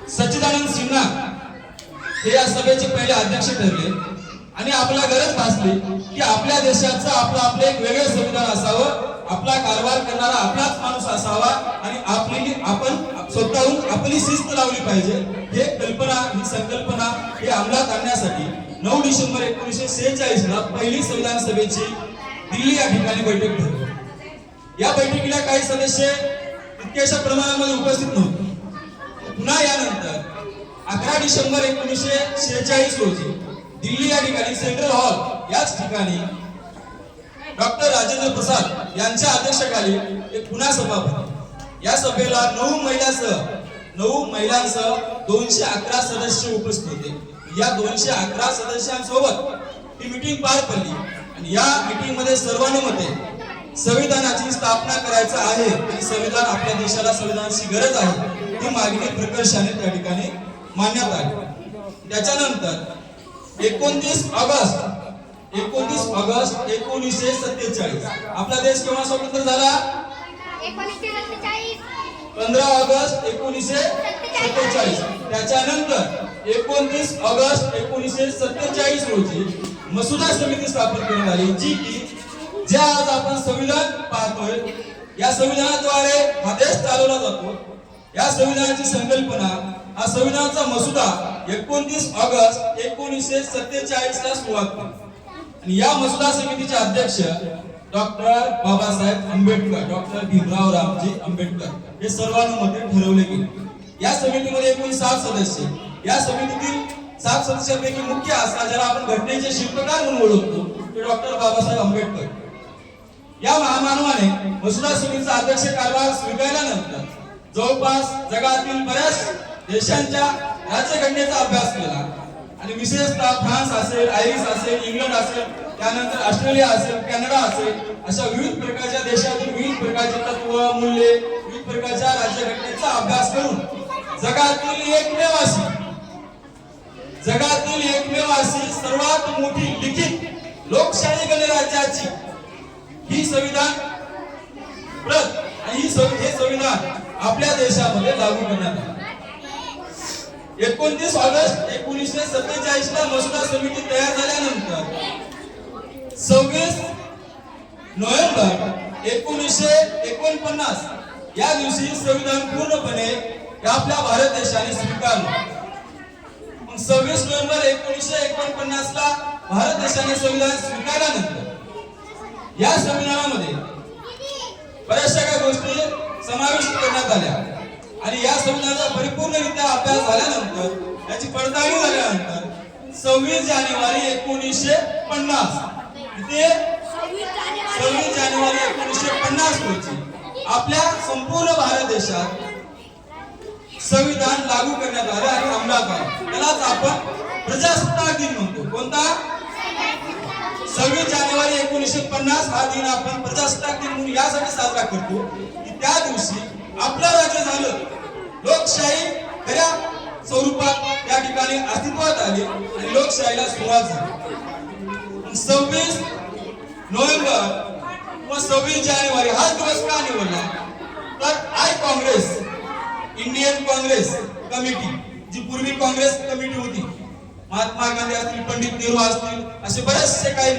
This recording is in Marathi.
सच्चिदानंद सिन्हा हे या सभेचे पहिले अध्यक्ष ठरले आणि आपला गरज भासली की आपल्या देशाचं आपलं एक वेगळं संविधान असावं, आपला कारभार करणारा आपलाच माणूस असावा आणि आपण स्वतःहून आपली शिस्त लावली पाहिजे। ही संकल्पना हे अंमलात आणण्यासाठी 9 डिसेंबर 1946 ला पहिली संविधान सभेची दिल्ली या ठिकाणी बैठक भरली। या बैठकीला काही सदस्य तितक्याशा प्रमाणामध्ये उपस्थित नव्हते। पुन्हा यानंतर 11 डिसेंबर 1946 रोजी दिल्ली या ठिकाणी सेंट्रल हॉल याच ठिकाणी डॉक्टर राजेंद्र प्रसाद यांच्या अध्यक्षतेखाली एक पुन्हा सभा भरली। या सभेला 9 महिलांसह 211 सदस्य उपस्थित होते। या 211 सदस्यांसोबत ही मीटिंग पार पडली आणि या मीटिंग मध्ये सर्वानुमते संविधानाची स्थापना करायचं आहे आणि संविधान आपल्या देशाला संविधानाची गरज आहे ही मागणी प्रकर्षाने त्या ठिकाणी मानण्यात आली। त्याच्यानंतर 29 ऑगस्ट 1947 आपला देश केव्हा स्वतंत्र झाला? 15 ऑगस्ट 1947। त्याच्यानंतर 29 ऑगस्ट 1947 रोजी मसुदा समिती स्थापन करण्यात आली, जी की ज्या आज आपण संविधान पाहतोय या संविधानाद्वारे हा देश चालवला जातो। या संविधानाची संकल्पना हा संविधानाचा मसुदा 29 ऑगस्ट 1947 ला सुरुवात झाली आणि या मसुदा समितीचे अध्यक्ष डॉक्टर बाबासाहेब आंबेडकर, डॉक्टर भीमराव रामजी आंबेडकर हे सर्वानुमते ठरवले गेले। या समितीमध्ये एकूण 7 सदस्य। या समितीतील 7 सदस्यांपैकी मुख्य असा ज्याला आपण घटनेचे शिल्पकार म्हणून ओळखतो ते डॉक्टर बाबासाहेब आंबेडकर। या महामानवाने मसुदा समितीचा अध्यक्ष कारभार स्वीकारल्यानंतर जवळपास जगातील बऱ्याच देशांच्या राज्यघटनेचा अभ्यास केला आणि विशेषतः फ्रान्स असेल, आयरिश असेल, इंग्लंड असेल, त्यानंतर ऑस्ट्रेलिया असेल, कॅनडा असेल, अशा विविध प्रकारच्या देशातील विविध प्रकारचे तत्व, मूल्ये, विविध प्रकारच्या राज्यघटनेचा अभ्यास करून जगातील एकमेव अशी सर्वात मोठी लिखित लोकशाही गणराज्याची ही संविधान प्रत आणि हे संविधान आपल्या देशामध्ये लागू करण्यात आले। 29 ऑगस्ट 1947 ला मसुदा समिती तयार झाल्यानंतर 26 नोव्हेंबर 1949 या दिवशी संविधान पूर्णपणे आपल्या भारत देशाने स्वीकारले। 26 नोव्हेंबर 1949 ला भारत देशाने संविधान स्वीकारल्यानंतर या संविधानामध्ये बऱ्याचशा काही गोष्टी समाविष्ट करण्यात आल्या आणि या संविधानाचा परिपूर्णरित्या अभ्यास झाल्यानंतर याची पडताळणी झाल्यानंतर 26 जानेवारी 1950 रोजी आपल्या संपूर्ण भारत देशात संविधान लागू करण्यात आले आणि अंमलात आले। त्यालाच आपण प्रजासत्ताक दिन म्हणतो। कोणता? 26 जानेवारी 1950 हा दिन आपण प्रजासत्ताक दिन म्हणून यासाठी साजरा करतो की त्या दिवशी आपलं राज्य झालं, लोकशाही खऱ्या स्वरूपात त्या ठिकाणी अस्तित्वात आली आणि लोकशाहीला सुरुवात झाली। 26 नोव्हेंबर व 26 जानेवारी हा दिवस का निवडला तर काँग्रेस, इंडियन काँग्रेस कमिटी, जी पूर्वी काँग्रेस कमिटी होती, महात्मा गांधी असतील, पंडित नेहरू असतील, असे बरेचसे काही